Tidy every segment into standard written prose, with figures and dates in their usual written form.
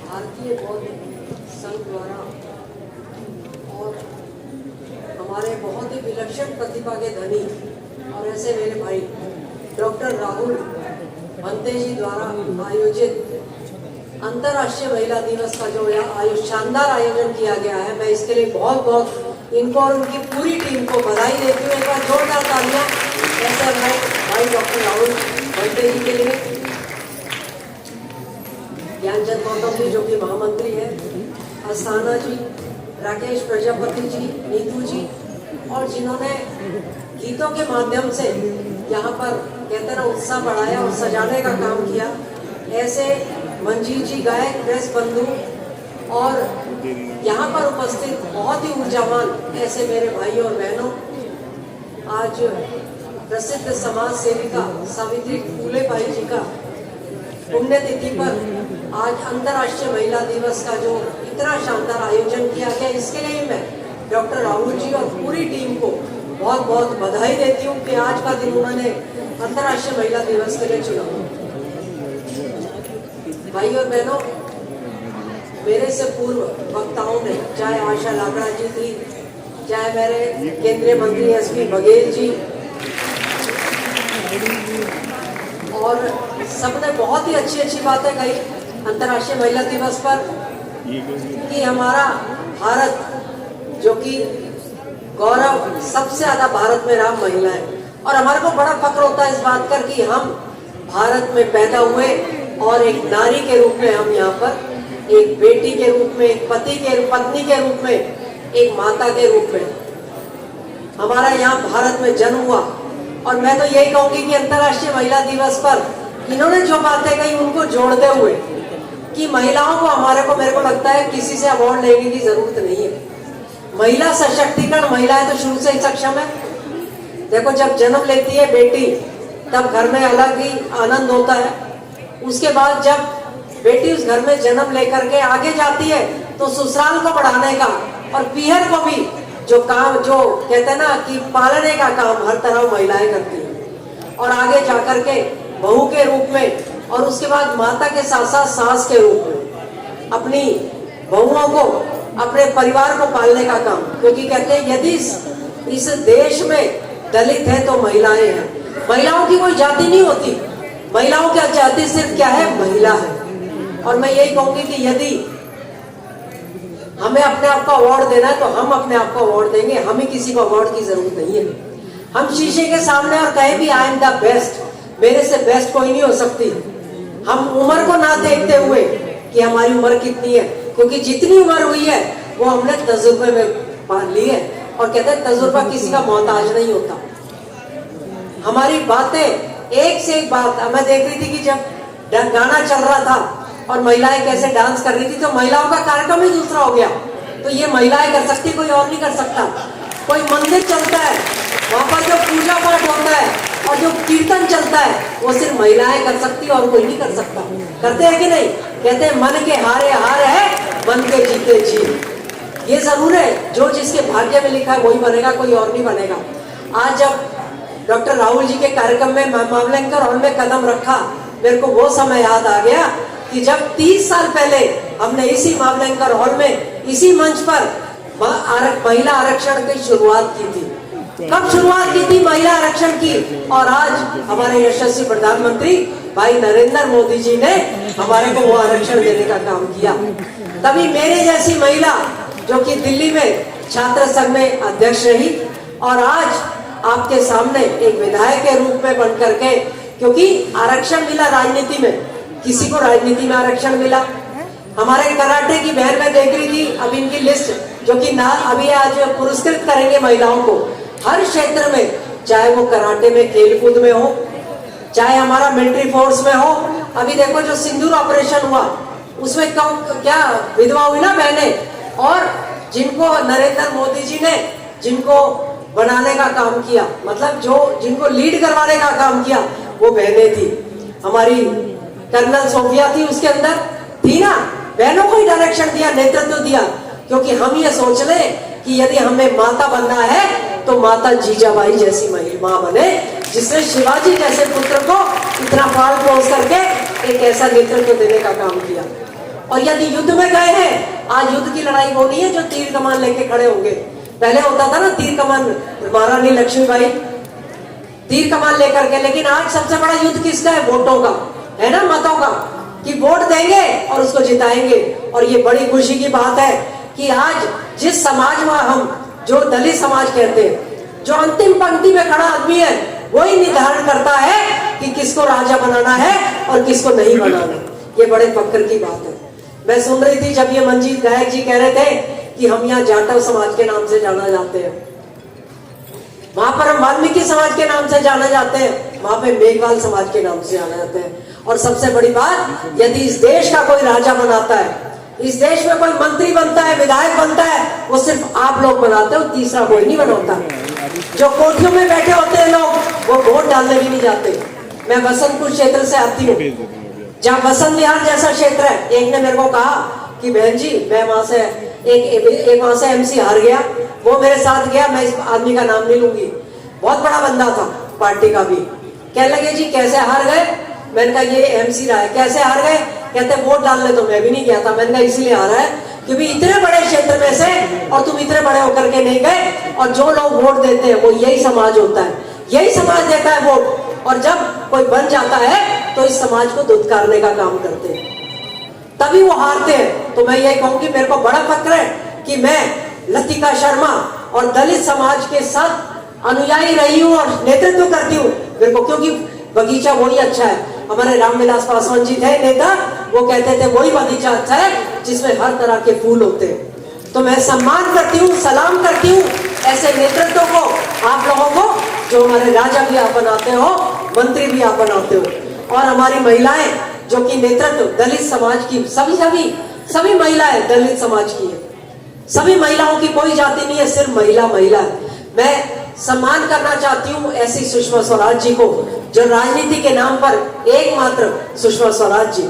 भारतीय बौद्ध संघ द्वारा और हमारे बहुत ही विलक्षण प्रतिभा के धनी और ऐसे मेरे भाई डॉक्टर राहुल भंते जी द्वारा आयोजित अंतर्राष्ट्रीय महिला दिवस का जो शानदार आयोजन किया गया है, मैं इसके लिए बहुत बहुत इनको और उनकी पूरी टीम को बधाई देती हूँ। एक बार जोरदार तालियां ऐसे हमारे भाई डॉक्टर राहुल भंते जी के लिए। ज्ञानचंद गौतम जी जो कि महामंत्री है, अस्थाना जी, राकेश प्रजापति जी, नीतू जी, और जिन्होंने गीतों के माध्यम से यहाँ पर कहते ना उत्साह बढ़ाया और सजाने का काम किया, ऐसे मंजीत जी गायक, प्रेस बंधु और यहाँ पर उपस्थित बहुत ही ऊर्जावान ऐसे मेरे भाई और बहनों, आज प्रसिद्ध समाज सेविका सावित्री फूले बाई जी का पुण्यतिथि पर आज अंतर्राष्ट्रीय महिला दिवस का जो इतना शानदार आयोजन किया गया, इसके लिए मैं डॉक्टर राहुल जी और पूरी टीम को बहुत बहुत बधाई देती हूँ कि आज का दिन उन्होंने अंतर्राष्ट्रीय महिला दिवस के लिए चुना। भाई और बहनों, मेरे से पूर्व वक्ताओं ने, चाहे आशा लाकड़ा जी थी, चाहे मेरे केंद्रीय मंत्री एसपी बघेल जी, और सबने बहुत ही अच्छी अच्छी बातें कही अंतर्राष्ट्रीय महिला दिवस पर कि हमारा भारत जो कि गौरव सबसे ज्यादा भारत में रहा महिला है, और हमारे को बड़ा फक्र होता है इस बात कर कि हम भारत में पैदा हुए और एक नारी के रूप में हम यहाँ पर, एक बेटी के रूप में, एक पत्नी के रूप में, एक माता के रूप में हमारा यहाँ भारत में जन्म हुआ। और मैं तो यही कहूंगी कि अंतर्राष्ट्रीय महिला दिवस पर इन्होंने जो बातें कही उनको जोड़ते हुए कि महिलाओं को, मेरे को लगता है किसी से अवार्ड लेने की जरूरत नहीं है। महिला सशक्तिकरण, महिलाएं तो शुरू से ही सक्षम है। देखो, जब जन्म लेती है बेटी तब घर में अलग ही आनंद होता है। उसके बाद जब बेटी उस घर में जन्म लेकर के आगे जाती है तो ससुराल को बढ़ाने का और पीहर को भी जो काम, जो कहते हैं ना कि पालने का काम हर तरह महिलाएं करती हैं, और आगे जाकर के बहू के रूप में और उसके बाद माता के साथ साथ सास के रूप में अपनी बहुओं को, अपने परिवार को पालने का काम। क्योंकि कहते हैं यदि इस देश में दलित है तो महिलाएं हैं। महिलाओं की कोई जाति नहीं होती, महिलाओं की जाति सिर्फ क्या है, महिला है। और मैं यही कहूंगी कि यदि हमें अपने आप को अवार्ड देना है तो हम अपने आप को अवार्ड देंगे, हमें किसी को अवार्ड की जरूरत नहीं है। हम शीशे के सामने और कहें भी आई एम द बेस्ट, मेरे से बेस्ट कोई नहीं हो सकती। हम उम्र को ना देखते हुए कि हमारी उम्र कितनी है, क्योंकि जितनी उम्र हुई है वो हमने तजुर्बे में पाल ली है, और कहते हैं तजुर्बा किसी का मोहताज नहीं होता। हमारी बातें एक से एक बात, मैं देख रही थी कि जब गाना चल रहा था और महिलाएं कैसे डांस कर रही थी, तो महिलाओं का कार्यक्रम ही दूसरा हो गया। तो ये महिलाएं कर सकती, कोई और नहीं कर सकता। कोई मंदिर चलता है, वहां पर जो पूजा पाठ होता है और जो कीर्तन चलता है वो सिर्फ महिलाएं कर सकती और कोई नहीं कर सकता। करते हैं कि नहीं? कहते हैं मन के हारे हार है, मन के जीते जीत। ये जरूर है, जो जिसके भाग्य में लिखा है वही बनेगा, कोई और नहीं बनेगा। आज जब डॉक्टर राहुल जी के कार्यक्रम में मावलंकर हॉल में कदम रखा, मेरे को वो समय याद आ गया कि जब 30 साल पहले हमने इसी मावलंकर हॉल में, इसी मंच पर महिला आरक्षण की शुरुआत की थी। कब शुरुआत की थी महिला आरक्षण की? और आज हमारे यशस्वी प्रधानमंत्री भाई नरेंद्र मोदी जी ने हमारे को वो आरक्षण देने का काम किया। तभी मेरे जैसी महिला जो कि दिल्ली में छात्र संघ में अध्यक्ष रही, और आज आपके सामने एक विधायक के रूप में बन करके, क्योंकि आरक्षण मिला राजनीति में, किसी को राजनीति में आरक्षण मिला। हमारे कराटे की बहन में देख रही थी, अब इनकी लिस्ट जो कि ना अभी आज पुरस्कृत करेंगे महिलाओं को हर क्षेत्र में, चाहे वो कराटे में, खेल कूद में हो, चाहे हमारा मिलिट्री फोर्स में हो। अभी देखो जो सिंदूर ऑपरेशन हुआ उसमें क्या विधवा हुई ना बहने, और जिनको नरेंद्र मोदी जी ने जिनको बनाने का काम किया, मतलब जो जिनको लीड करवाने का काम किया वो बहनें थी। हमारी कर्नल सोफिया थी, उसके अंदर थी ना, बहनों को ही डायरेक्शन दिया, नेतृत्व दिया। क्योंकि हम ये सोच लें कि यदि हमें माता बनना है तो माता जीजाबाई जैसी मां बने, जिसने शिवाजी जैसे पुत्र को इतना पाल पोस करके एक ऐसा नेतृत्व देने का काम किया। और यदि युद्ध में गए हैं, आज युद्ध की लड़ाई वो नहीं है जो तीर कमान लेके खड़े होंगे। पहले होता था ना तीर कमान, महारानी लक्ष्मीबाई तीर कमान लेकर के, लेकिन आज सबसे बड़ा युद्ध किसका है? वोटों का है ना, मतों का, कि वोट देंगे और उसको जिताएंगे। और ये बड़ी खुशी की बात है कि आज जिस समाज में हम, जो दलित समाज कहते हैं, जो अंतिम पंक्ति में खड़ा आदमी है, वही निर्धारण करता है कि किसको राजा बनाना है और किसको नहीं बनाना। ये बड़े फक्र की बात है। मैं सुन रही थी जब ये मंजीत गायक जी कह रहे थे कि हम यहाँ जाटव समाज के नाम से जाना जाते हैं, वहां पर हम वाल्मीकि समाज के नाम से जाना जाते हैं, वहां पे मेघवाल समाज के नाम से जाना जाते हैं। और सबसे बड़ी बात, यदि इस देश का कोई राजा बनाता है, इस देश में कोई मंत्री बनता है, विधायक बनता है, वो सिर्फ आप लोग बनाते हो, तीसरा कोई नहीं बनाता। जो कोठियों में बैठे होते हैं लोग, वो वोट डालने भी नहीं जाते। मैं बसंतपुर क्षेत्र से आती हूँ, जहाँ बसंत विहार जैसा क्षेत्र है। एक ने मेरे को कहा कि बहन जी, मैं वहां से एक वहां से एमसी हार गया, वो मेरे साथ गया, मैं इस आदमी का नाम नहीं लूंगी, बहुत बड़ा बंदा था पार्टी का भी। कहने लगे जी कैसे हार गए? मैंने कहा ये एमसी रहा है। कैसे हार गए? कहते वोट डालने तो मैं भी नहीं गया था। मैंने कहा इसलिए हारा है क्योंकि इतने बड़े क्षेत्र में से और तुम इतने बड़े होकर के नहीं गए, और जो लोग वोट देते हैं वो यही समाज होता है, यही समाज देता है वोट, और जब कोई बन जाता है तो इस समाज को धुतकारने का काम करते हैं, तभी वो हारते हैं। तो मैं यही कहूँ कि मेरे को बड़ा फक्र है कि मैं लतिका शर्मा और दलित समाज के साथ अनुयायी रही हूँ और नेतृत्व करती हूँ मेरे को, क्योंकि बगीचा वही अच्छा है। हमारे रामविलास पासवान जी थे नेता, वो कहते थे वही बगीचा अच्छा है जिसमें हर तरह के फूल होते हैं। तो मैं सम्मान करती हूँ, सलाम करती हूँ ऐसे नेतृत्व को, आप लोगों को, जो हमारे राजा भी आप बनाते हो, मंत्री भी आप बनाते हो। और हमारी महिलाएं जो कि नेतृत्व दलित समाज की, सभी महिलाएं दलित समाज की है, सभी महिलाओं की कोई जाति नहीं है, सिर्फ महिला महिला है। मैं सम्मान करना चाहती हूँ ऐसी सुषमा स्वराज जी को, जो राजनीति के नाम पर एकमात्र सुषमा स्वराज जी,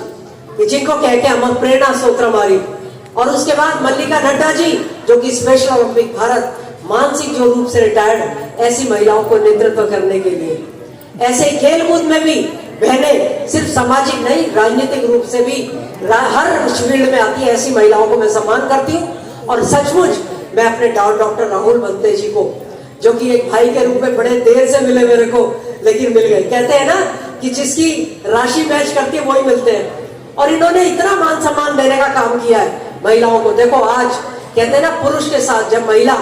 जिनको कह के हम प्रेरणा स्रोत हमारी। और उसके बाद मल्लिका नड्डा जी, जो कि स्पेशल ओलंपिक भारत मानसिक जो रूप से रिटायर्ड, ऐसी महिलाओं को नेतृत्व करने के लिए। ऐसे खेलकूद में भी बहनें सिर्फ सामाजिक नहीं, राजनीतिक रूप से भी हर फील्ड में आती है, ऐसी महिलाओं को मैं सम्मान करती हूँ। और सचमुच मैं अपने डॉक्टर राहुल बंते जी को, जो कि एक भाई के रूप में बड़े देर से मिले मेरे को, लेकिन मिल गए। कहते हैं ना कि जिसकी राशि मैच करती है वही मिलते हैं, और इन्होंने इतना मान सम्मान देने का काम किया है महिलाओं को। देखो आज कहते हैं ना, पुरुष के साथ जब महिला,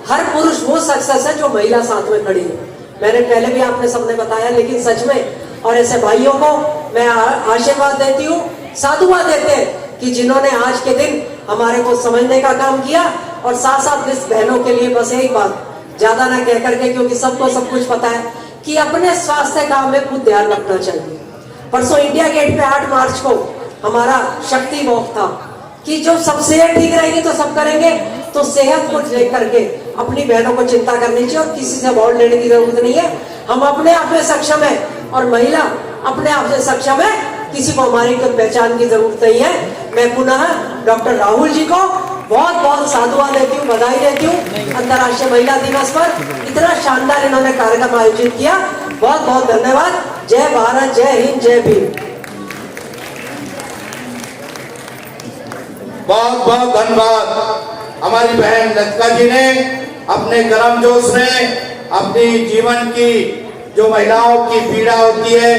हर पुरुष वो सक्सेस है जो महिला साथ में खड़ी है। मैंने पहले भी आपने सबने बताया, लेकिन सच में, और ऐसे भाइयों को मैं आशीर्वाद देती हूँ, साधुवाद देते हैं कि जिन्होंने आज के दिन हमारे को समझने का काम किया। और साथ साथ इस बहनों के लिए बस एक बात, ज्यादा ना कह करके, क्योंकि सबको सब कुछ पता है, कि अपने स्वास्थ्य का हमें खुद ध्यान रखना चाहिए। परसों इंडिया गेट पे 8 मार्च को हमारा शक्ति वॉक था कि जो सब सेहत ठीक रहेगी तो सब करेंगे। तो सेहत को लेकर के अपनी बहनों को चिंता करनी चाहिए और किसी से अवार्ड लेने की जरूरत नहीं है। हम अपने आप में सक्षम है और महिला अपने आप से सक्षम है, किसी को हमारी कोई पहचान की जरूरत नहीं है। मैं पुनः डॉक्टर राहुल जी को बहुत बहुत साधुवाद देती हूँ, बधाई देती हूँ अंतर्राष्ट्रीय महिला दिवस पर। इतना शानदार इन्होंने कार्यक्रम आयोजित किया, बहुत बहुत धन्यवाद। जय भारत, जय हिंद, जय भीम। बहुत बहुत धन्यवाद हमारी बहन लतिका जी ने, अपने गर्मजोश में अपनी जीवन की जो महिलाओं की पीड़ा होती है,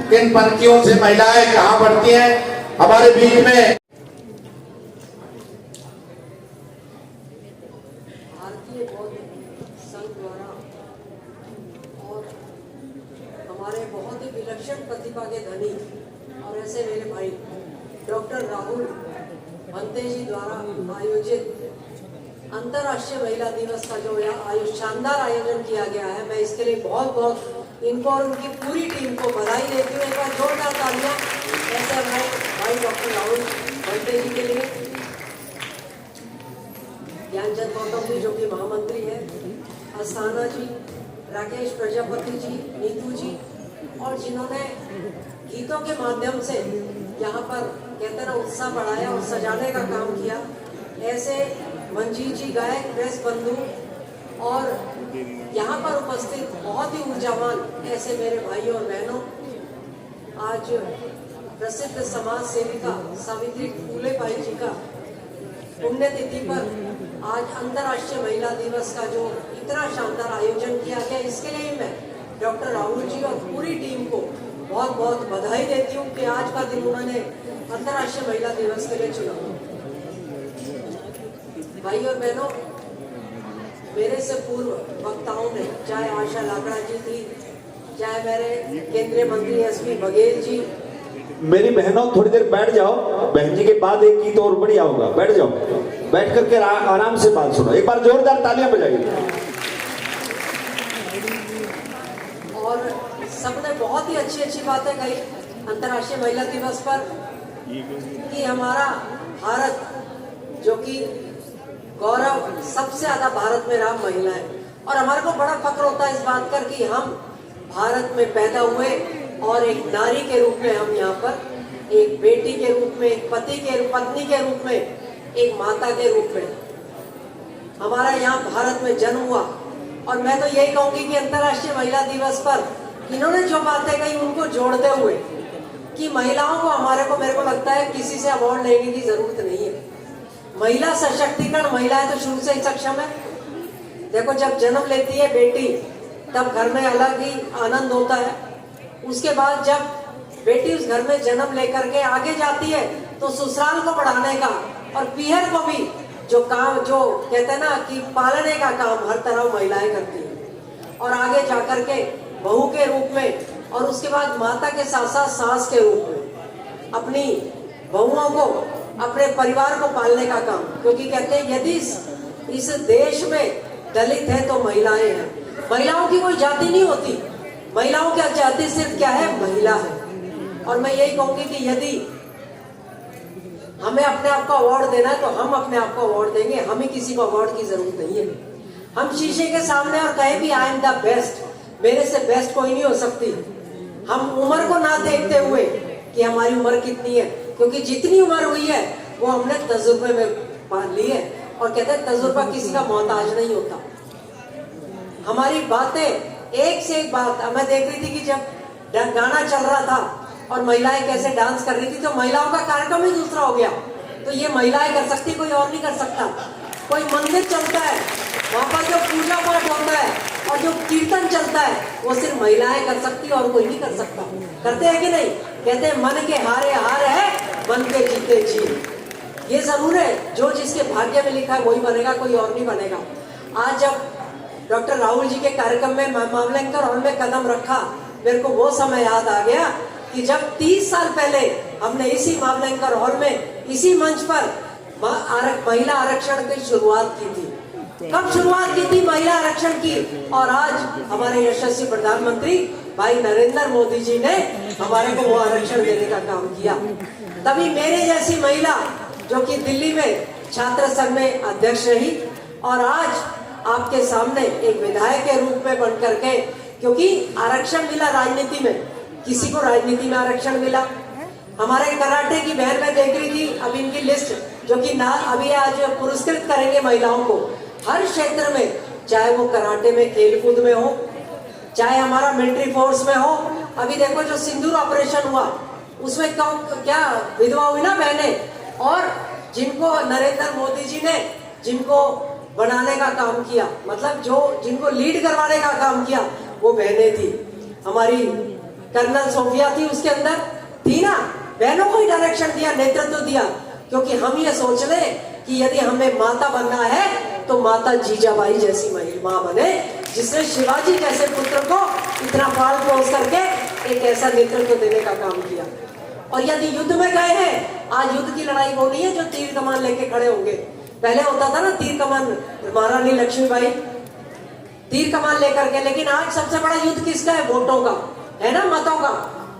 किन पंक्तियों से महिलाएं कहाँ बढ़ती हैं, हमारे बीच में भारतीय बौद्ध संघ द्वारा और हमारे बहुत ही विलक्षण प्रतिभा के धनी और ऐसे मेरे भाई डॉक्टर राहुल बंते जी द्वारा आयोजित अंतर्राष्ट्रीय महिला दिवस का जो शानदार आयोजन किया गया है, मैं इसके लिए बहुत बहुत इनको और उनकी पूरी टीम को बधाई देती हूँ। एक बार जोरदार तालियां ऐसे हमारे भाई डॉक्टर राहुल बंते जी के लिए। ज्ञानचंद गौतम जी जो कि महामंत्री है, अस्थाना जी, राकेश प्रजापति जी, नीतू जी, और जिन्होंने गीतों के माध्यम से यहाँ पर कहते ना उत्साह बढ़ाया और सजाने का काम किया। ऐसे मंजीत जी गायक, प्रेस बंधु और यहाँ पर उपस्थित बहुत ही ऊर्जावान ऐसे मेरे भाइयों और बहनों, आज प्रसिद्ध समाज सेविका सावित्री फूले बाई जी का पुण्यतिथि पर आज अंतर्राष्ट्रीय महिला दिवस का जो इतना शानदार आयोजन किया गया, इसके लिए मैं डॉक्टर राहुल जी और पूरी टीम को बहुत बहुत बधाई देती हूँ कि आज का दिन उन्होंने अंतर्राष्ट्रीय महिला दिवस के लिए चुना। भाई और बहनों, मेरे से पूर्व वक्ताओं ने, चाहे आशा लाकड़ा जी थी, चाहे मेरे केंद्रीय मंत्री एसपी बघेल जी। मेरी बहनों थोड़ी देर बैठ जाओ, बहन जी के बाद एक गीत और बढ़िया होगा, बैठ जाओ, बैठ करके आराम से बात सुनो। एक बार जोरदार तालियां बजाइए। और सबने बहुत ही अच्छी अच्छी बातें कही अंतर्राष्ट्रीय महिला दिवस पर कि हमारा भारत, जो कि गौरव सबसे ज्यादा भारत में रहा महिला है, और हमारे को बड़ा फक्र होता है इस बात कर कि हम भारत में पैदा हुए और एक नारी के रूप में हम यहाँ पर, एक बेटी के रूप में, एक पत्नी के रूप में, एक माता के रूप में हमारा यहाँ भारत में जन्म हुआ। और मैं तो यही कहूंगी कि अंतर्राष्ट्रीय महिला दिवस पर इन्होंने जो बातें कही उनको जोड़ते हुए कि महिलाओं को, मेरे को लगता है किसी से अवार्ड लेने की जरूरत नहीं है। महिला सशक्तिकरण, महिलाएं तो शुरू से ही सक्षम है। देखो, जब जन्म लेती है बेटी तब घर में अलग ही आनंद होता है। उसके बाद जब बेटी उस घर में जन्म लेकर के आगे जाती है तो ससुराल को बढ़ाने का और पीहर को भी जो काम, जो कहते हैं ना कि पालने का काम हर तरह महिलाएं करती हैं। और आगे जाकर के बहू के रूप में, और उसके बाद माता के साथ साथ सास के रूप में अपनी बहुओं को, अपने परिवार को पालने का काम। क्योंकि कहते हैं यदि इस देश में दलित है तो महिलाएं हैं। महिलाओं की कोई जाति नहीं होती, महिलाओं की जाति सिर्फ क्या है, महिला है। और मैं यही कहूंगी कि यदि हमें अपने आप को अवार्ड देना है तो हम अपने आप को अवार्ड देंगे, हमें किसी को अवार्ड की जरूरत नहीं है। हम शीशे के सामने और कहे भी आई एम द बेस्ट, मेरे से बेस्ट कोई नहीं हो सकती। हम उम्र को ना देखते हुए कि हमारी उम्र कितनी है, क्योंकि जितनी उम्र हुई है वो हमने तजुर्बे में पाल ली है। और कहते हैं तजुर्बा किसी का मोहताज नहीं होता। हमारी बातें, एक से एक बात, मैं देख रही थी कि जब गाना चल रहा था और महिलाएं कैसे डांस कर रही थी, तो महिलाओं का कार्यक्रम ही दूसरा हो गया। तो ये महिलाएं कर सकती, कोई और नहीं कर सकता। कोई मंदिर चलता है, वहां पर जो पूजा पाठ होता है और जो कीर्तन चलता है वो सिर्फ महिलाएं कर सकती और कोई नहीं कर सकता। करते हैं कि नहीं? कहते हैं मन के हारे हार है, मन के जीते जीत। ये जरूर है, जो जिसके भाग्य में लिखा है वही बनेगा, कोई और नहीं बनेगा। आज जब डॉक्टर राहुल जी के कार्यक्रम में मावलंकर हॉल में कदम रखा, मेरे को वो समय याद आ गया कि जब 30 साल पहले हमने इसी मावलंकर हॉल में, इसी मंच पर महिला आरक्षण की शुरुआत की थी। कब शुरुआत की थी महिला आरक्षण की? और आज हमारे यशस्वी प्रधानमंत्री भाई नरेंद्र मोदी जी ने हमारे को वो आरक्षण देने का काम किया। तभी मेरे जैसी महिला, जो कि दिल्ली में छात्र संघ में अध्यक्ष रही, और आज आपके सामने एक विधायक के रूप में बन करके, क्योंकि आरक्षण मिला राजनीति में, किसी को राजनीति में आरक्षण मिला। हमारे कराटे की बहन में देख रही थी, अब इनकी लिस्ट जो कि अभी आज पुरस्कृत करेंगे महिलाओं को हर क्षेत्र में, चाहे वो कराटे में, खेलकूद में हो, चाहे हमारा मिलिट्री फोर्स में हो। अभी देखो जो सिंदूर ऑपरेशन हुआ उसमें क्या विधवा हुई ना बहने, और जिनको नरेंद्र मोदी जी ने जिनको बनाने का काम किया, मतलब जो जिनको लीड करवाने का काम किया वो बहनें थी। हमारी कर्नल सोफिया थी, उसके अंदर थी ना, बहनों को ही डायरेक्शन दिया, नेतृत्व दिया। क्योंकि हम ये सोच ले कि यदि हमें माता बनना है तो माता जीजाबाई जैसी माँ बने, जिसने शिवाजी जैसे पुत्र को इतना पाल पोस करके एक ऐसा नेतृत्व देने का काम किया। और यदि युद्ध में गए हैं, आज युद्ध की लड़ाई वो नहीं है जो तीर कमान लेके खड़े होंगे। पहले होता था ना तीर कमान, महारानी लक्ष्मीबाई तीर कमान लेकर के, लेकिन आज सबसे बड़ा युद्ध किसका है? वोटों का है ना, मतों का,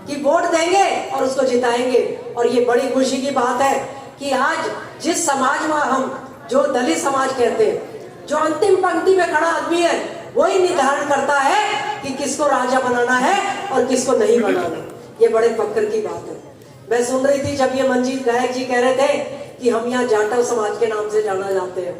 कि वोट देंगे और उसको जिताएंगे। और ये बड़ी खुशी की बात है कि आज जिस समाज में हम, जो दलित समाज कहते हैं, जो अंतिम पंक्ति में खड़ा आदमी है, वही निर्धारण करता है कि किसको राजा बनाना है और किसको नहीं बनाना। ये बड़े फक्र की बात है। मैं सुन रही थी जब ये मंजीत गायक जी कह रहे थे कि हम यहाँ जाटव समाज के नाम से जाना जाते हैं,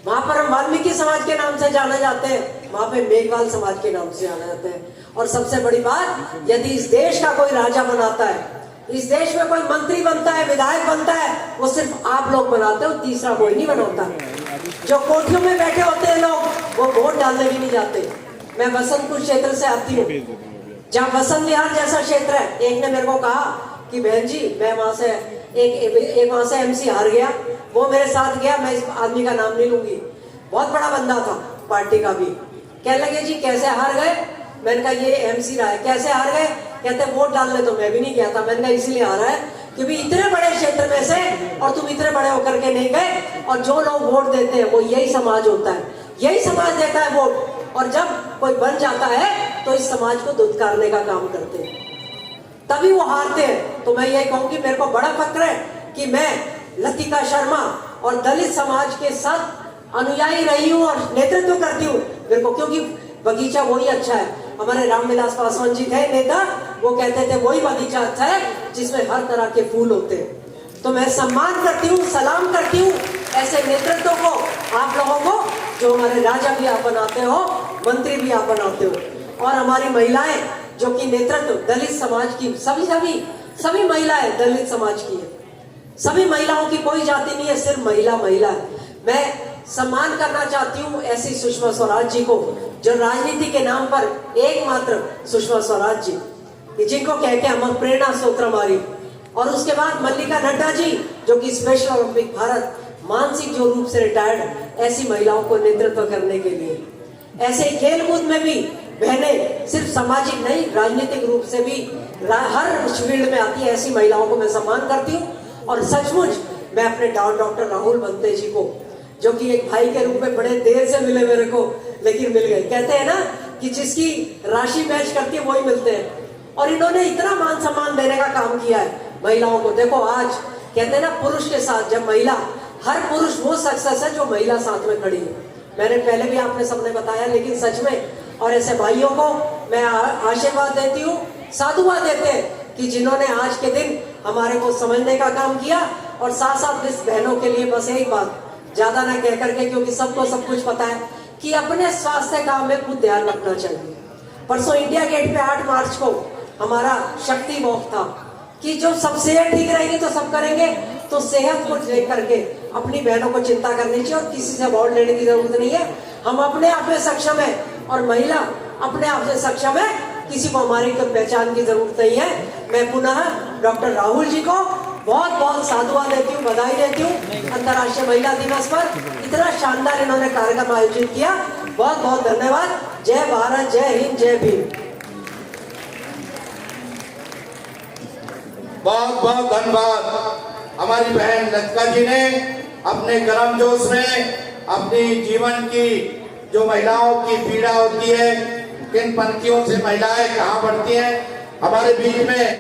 वहां पर हम वाल्मीकि समाज के नाम से जाने जाते हैं। वहां पे मेघवाल समाज के नाम से जाना जाता है। और सबसे बड़ी बात, यदि इस देश का कोई राजा बनाता है, इस देश में कोई मंत्री बनता है, विधायक बनता है, वो सिर्फ आप लोग बनाते हो, तीसरा कोई नहीं बनाता। जो कोठियों में बैठे होते हैं लोग, वो वोट डालने भी नहीं जाते। मैं बसंतपुर क्षेत्र से आती हूँ, जहाँ बसंत विहार जैसा क्षेत्र है। एक ने मेरे को कहा कि बहन जी, मैं वहां से एक वहां से एमसी हार गया, वो मेरे साथ गया, मैं इस आदमी का नाम नहीं लूंगी, बहुत बड़ा बंदा था पार्टी का भी। कहने लगे जी कैसे हार गए? मैंने कहा ये एमसी रहा है। कैसे हार गए? कहते वोट डालने तो मैं भी नहीं गया था। मैंने कहा इसीलिए हारा है क्योंकि इतने बड़े क्षेत्र में से और तुम इतने बड़े होकर के नहीं गए। और जो लोग वोट देते हैं वो यही समाज होता है, यही समाज देता है वोट। और जब कोई बन जाता है तो इस समाज को धुतकारने का काम करते हैं, तभी वो हारते हैं। तो मैं यही कहूंगी, मेरे को बड़ा फक्र है कि मैं लतिका शर्मा और दलित समाज के साथ अनुयायी रही हूँ और नेतृत्व करती हूँ। मेरे को क्योंकि बगीचा वही अच्छा है। हमारे रामविलास पासवान जी थे नेता, वो कहते थे वही बगीचा अच्छा है जिसमें हर तरह के फूल होते हैं। तो मैं सम्मान करती हूँ, सलाम करती हूँ ऐसे नेतृत्व को, आप लोगों को, जो हमारे राजा भी आप बनाते हो, मंत्री भी आप बनाते हो। और हमारी महिलाएं जो कि नेतृत्व दलित समाज की, सभी महिलाएं दलित समाज की है। सभी महिलाओं की कोई जाति नहीं है, सिर्फ महिला है। मैं सम्मान करना चाहती हूँ ऐसी सुषमा स्वराज जी को, जो राजनीति के नाम पर एकमात्र सुषमा स्वराज जी, जिनको कह के हम प्रेरणा स्रोत हमारी। और उसके बाद मल्लिका नड्डा जी, जो कि स्पेशल ओलंपिक भारत मानसिक जो रूप से रिटायर्ड, ऐसी महिलाओं को नेतृत्व करने के लिए। ऐसे खेल कूद में भी बहनें सिर्फ सामाजिक नहीं, राजनीतिक रूप से भी हर फील्ड में आती है। ऐसी महिलाओं को मैं सम्मान करती हूँ। और सचमुच मैं अपने डॉक्टर राहुल बंते जी को, जो कि एक भाई के रूप में बड़े देर से मिले मेरे को, लेकिन मिल गए। कहते हैं ना कि जिसकी राशि मैच करती है वही मिलते हैं। और इन्होंने इतना मान सम्मान देने का काम किया है महिलाओं को। देखो आज कहते हैं ना, पुरुष के साथ जब महिला, हर पुरुष वो सक्सेस है जो महिला साथ में खड़ी है। मैंने पहले भी आपने सबने बताया, लेकिन सच में। और ऐसे भाइयों को मैं आशीर्वाद देती हूँ, साधुवाद देते हैं कि जिन्होंने आज के दिन हमारे को समझने का काम किया। और साथ साथ इस बहनों के लिए बस एक बात, ज्यादा ना कह करके, क्योंकि सबको सब कुछ पता है, कि अपने स्वास्थ्य का हमें खुद ध्यान रखना चाहिए। परसों इंडिया गेट पे 8 मार्च को हमारा शक्ति वॉक था कि जो सब सेहत ठीक रहेगी तो सब करेंगे। तो सेहत को लेकर के अपनी बहनों को चिंता करनी चाहिए और किसी से अवार्ड लेने की जरूरत नहीं है। हम अपने आप में सक्षम है और महिला अपने आप से सक्षम है, किसी को हमारी कोई पहचान की जरूरत नहीं है। मैं पुनः डॉक्टर राहुल जी को बहुत बहुत साधुवाद देती हूँ, बधाई देती हूँ। अंतर्राष्ट्रीय महिला दिवस पर इतना शानदार इन्होंने कार्यक्रम आयोजित किया, बहुत बहुत धन्यवाद। जय भारत, जय हिंद, जय भीम। बहुत बहुत धन्यवाद। हमारी बहन लतिका जी ने अपने गर्मजोश में अपनी जीवन की जो महिलाओं की पीड़ा होती है, किन पंक्तियों से महिलाएं कहाँ बढ़ती हैं, हमारे बीच में